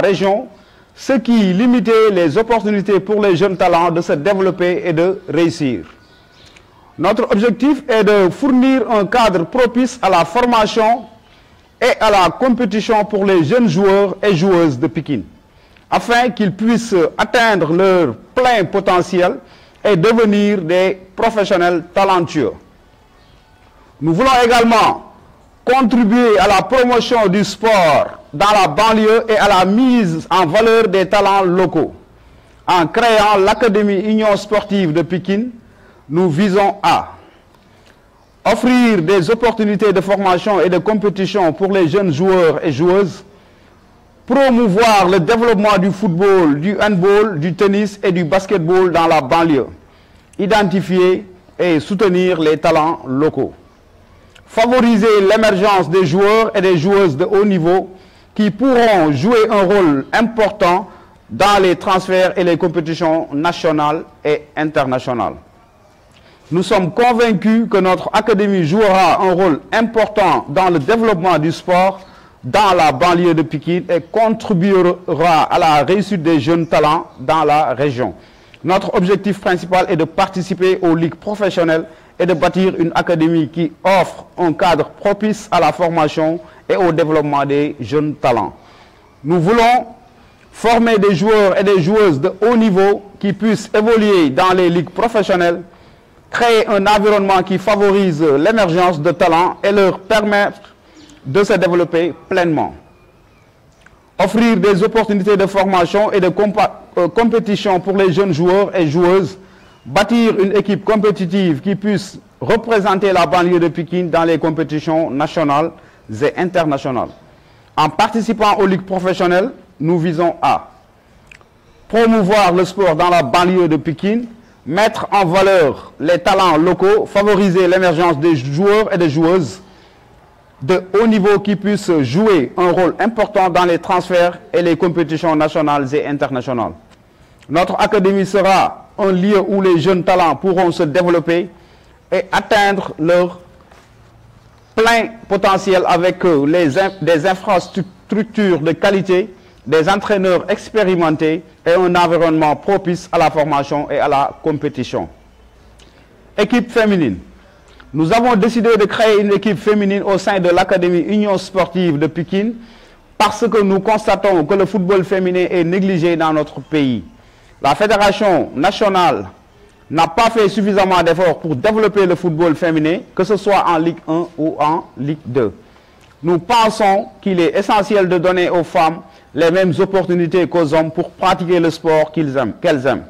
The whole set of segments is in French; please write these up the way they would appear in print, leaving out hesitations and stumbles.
région, ce qui limitait les opportunités pour les jeunes talents de se développer et de réussir. Notre objectif est de fournir un cadre propice à la formation et à la compétition pour les jeunes joueurs et joueuses de Pikine, afin qu'ils puissent atteindre leur plein potentiel et devenir des professionnels talentueux. Nous voulons également contribuer à la promotion du sport dans la banlieue et à la mise en valeur des talents locaux. En créant l'Académie Union Sportive de Pikine, nous visons à offrir des opportunités de formation et de compétition pour les jeunes joueurs et joueuses, promouvoir le développement du football, du handball, du tennis et du basketball dans la banlieue, identifier et soutenir les talents locaux, favoriser l'émergence des joueurs et des joueuses de haut niveau qui pourront jouer un rôle important dans les transferts et les compétitions nationales et internationales. Nous sommes convaincus que notre académie jouera un rôle important dans le développement du sport dans la banlieue de Pikine et contribuera à la réussite des jeunes talents dans la région. Notre objectif principal est de participer aux ligues professionnelles et de bâtir une académie qui offre un cadre propice à la formation et au développement des jeunes talents. Nous voulons former des joueurs et des joueuses de haut niveau qui puissent évoluer dans les ligues professionnelles, créer un environnement qui favorise l'émergence de talents et leur permettre de se développer pleinement. Offrir des opportunités de formation et de compétition pour les jeunes joueurs et joueuses, bâtir une équipe compétitive qui puisse représenter la banlieue de Pikine dans les compétitions nationales et internationales. En participant aux ligues professionnelles, nous visons à promouvoir le sport dans la banlieue de Pikine, mettre en valeur les talents locaux, favoriser l'émergence des joueurs et des joueuses de haut niveau qui puissent jouer un rôle important dans les transferts et les compétitions nationales et internationales. Notre académie sera un lieu où les jeunes talents pourront se développer et atteindre leur plein potentiel avec des infrastructures de qualité, des entraîneurs expérimentés et un environnement propice à la formation et à la compétition. Équipe féminine. Nous avons décidé de créer une équipe féminine au sein de l'Académie Union Sportive de Pikine parce que nous constatons que le football féminin est négligé dans notre pays. La Fédération nationale n'a pas fait suffisamment d'efforts pour développer le football féminin, que ce soit en Ligue 1 ou en Ligue 2. Nous pensons qu'il est essentiel de donner aux femmes les mêmes opportunités qu'aux hommes pour pratiquer le sport qu'elles aiment.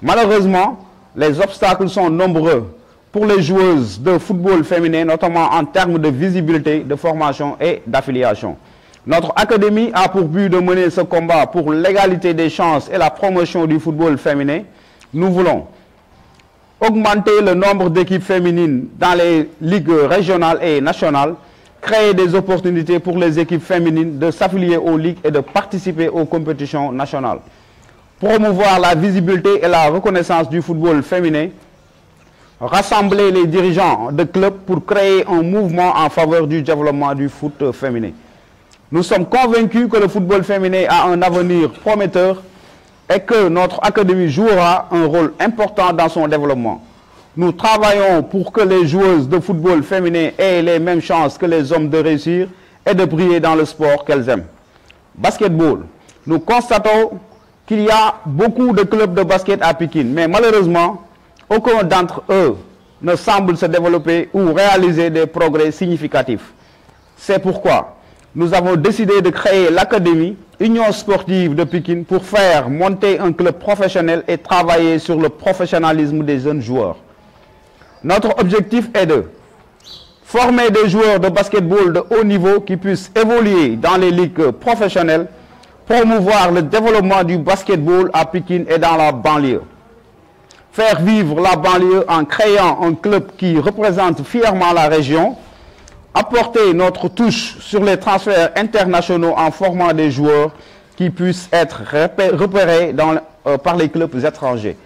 Malheureusement, les obstacles sont nombreux pour les joueuses de football féminin, notamment en termes de visibilité, de formation et d'affiliation. Notre académie a pour but de mener ce combat pour l'égalité des chances et la promotion du football féminin. Nous voulons augmenter le nombre d'équipes féminines dans les ligues régionales et nationales, créer des opportunités pour les équipes féminines de s'affilier aux ligues et de participer aux compétitions nationales, promouvoir la visibilité et la reconnaissance du football féminin, rassembler les dirigeants de clubs pour créer un mouvement en faveur du développement du foot féminin. Nous sommes convaincus que le football féminin a un avenir prometteur et que notre académie jouera un rôle important dans son développement. Nous travaillons pour que les joueuses de football féminin aient les mêmes chances que les hommes de réussir et de briller dans le sport qu'elles aiment. Basketball. Nous constatons qu'il y a beaucoup de clubs de basket à Pikine, mais malheureusement, aucun d'entre eux ne semble se développer ou réaliser des progrès significatifs. C'est pourquoi nous avons décidé de créer l'Académie Union Sportive de Pikine pour faire monter un club professionnel et travailler sur le professionnalisme des jeunes joueurs. Notre objectif est de former des joueurs de basketball de haut niveau qui puissent évoluer dans les ligues professionnelles, promouvoir le développement du basketball à Pikine et dans la banlieue, faire vivre la banlieue en créant un club qui représente fièrement la région, apporter notre touche sur les transferts internationaux en formant des joueurs qui puissent être repérés par les clubs étrangers.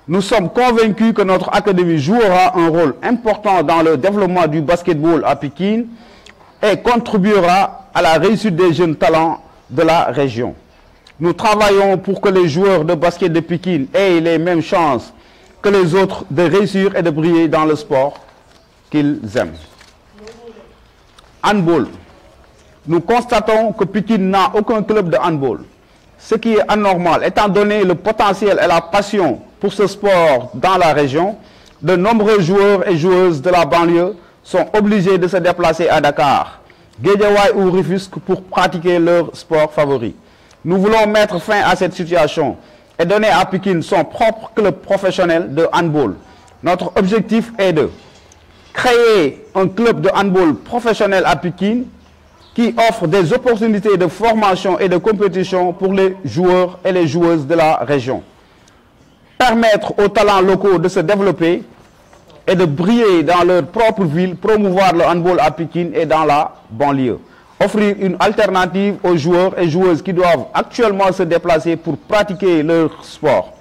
Nous sommes convaincus que notre académie jouera un rôle important dans le développement du basketball à Pikine et contribuera à la réussite des jeunes talents de la région. Nous travaillons pour que les joueurs de basket de Pikine aient les mêmes chances que les autres de réussir et de briller dans le sport qu'ils aiment. Handball. Nous constatons que Pikine n'a aucun club de handball, ce qui est anormal étant donné le potentiel et la passion pour ce sport dans la région. De nombreux joueurs et joueuses de la banlieue sont obligés de se déplacer à Dakar, Guédiawaye ou Rufisque pour pratiquer leur sport favori. Nous voulons mettre fin à cette situation et donner à Pikine son propre club professionnel de handball. Notre objectif est de créer un club de handball professionnel à Pikine qui offre des opportunités de formation et de compétition pour les joueurs et les joueuses de la région. Permettre aux talents locaux de se développer et de briller dans leur propre ville, promouvoir le handball à Pikine et dans la banlieue. Offrir une alternative aux joueurs et joueuses qui doivent actuellement se déplacer pour pratiquer leur sport.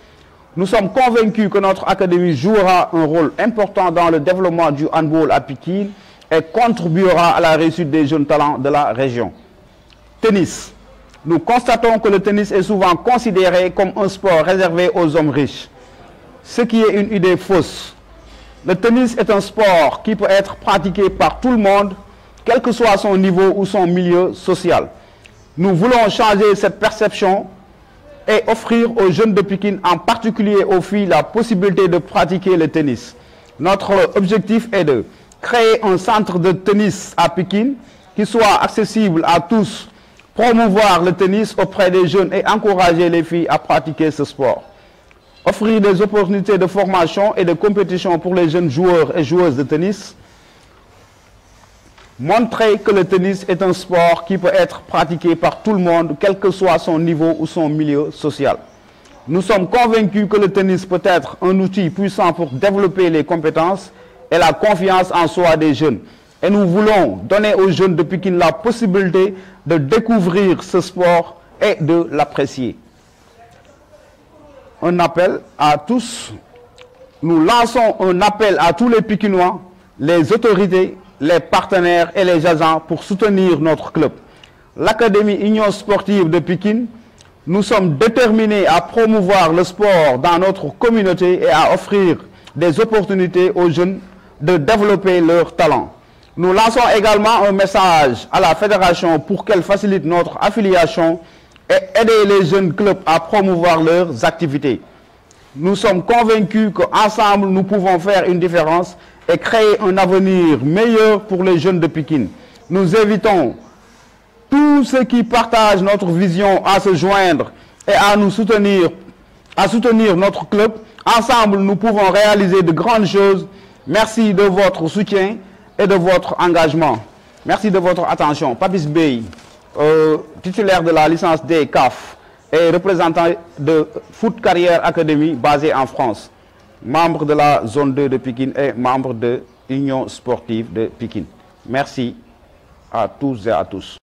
Nous sommes convaincus que notre académie jouera un rôle important dans le développement du handball à Pikine et contribuera à la réussite des jeunes talents de la région. Tennis. Nous constatons que le tennis est souvent considéré comme un sport réservé aux hommes riches, ce qui est une idée fausse. Le tennis est un sport qui peut être pratiqué par tout le monde, quel que soit son niveau ou son milieu social. Nous voulons changer cette perception et offrir aux jeunes de Pikine, en particulier aux filles, la possibilité de pratiquer le tennis. Notre objectif est de créer un centre de tennis à Pikine qui soit accessible à tous, promouvoir le tennis auprès des jeunes et encourager les filles à pratiquer ce sport. Offrir des opportunités de formation et de compétition pour les jeunes joueurs et joueuses de tennis. Montrer que le tennis est un sport qui peut être pratiqué par tout le monde, quel que soit son niveau ou son milieu social. Nous sommes convaincus que le tennis peut être un outil puissant pour développer les compétences et la confiance en soi des jeunes. Et nous voulons donner aux jeunes de Pikine la possibilité de découvrir ce sport et de l'apprécier. Un appel à tous. Nous lançons un appel à tous les Pikinois, les autorités, les partenaires et les agents pour soutenir notre club. L'Académie Union Sportive de Pikine, nous sommes déterminés à promouvoir le sport dans notre communauté et à offrir des opportunités aux jeunes de développer leurs talents. Nous lançons également un message à la fédération pour qu'elle facilite notre affiliation et aider les jeunes clubs à promouvoir leurs activités. Nous sommes convaincus qu'ensemble, nous pouvons faire une différence et créer un avenir meilleur pour les jeunes de Pikine. Nous invitons tous ceux qui partagent notre vision à se joindre et à nous soutenir, à soutenir notre club. Ensemble, nous pouvons réaliser de grandes choses. Merci de votre soutien et de votre engagement. Merci de votre attention. Papis Bey, titulaire de la licence D CAF et représentant de Foot Carrière Academy basé en France, membre de la zone 2 de Pikine et membre de l'Union Sportive de Pikine. Merci à tous et à tous.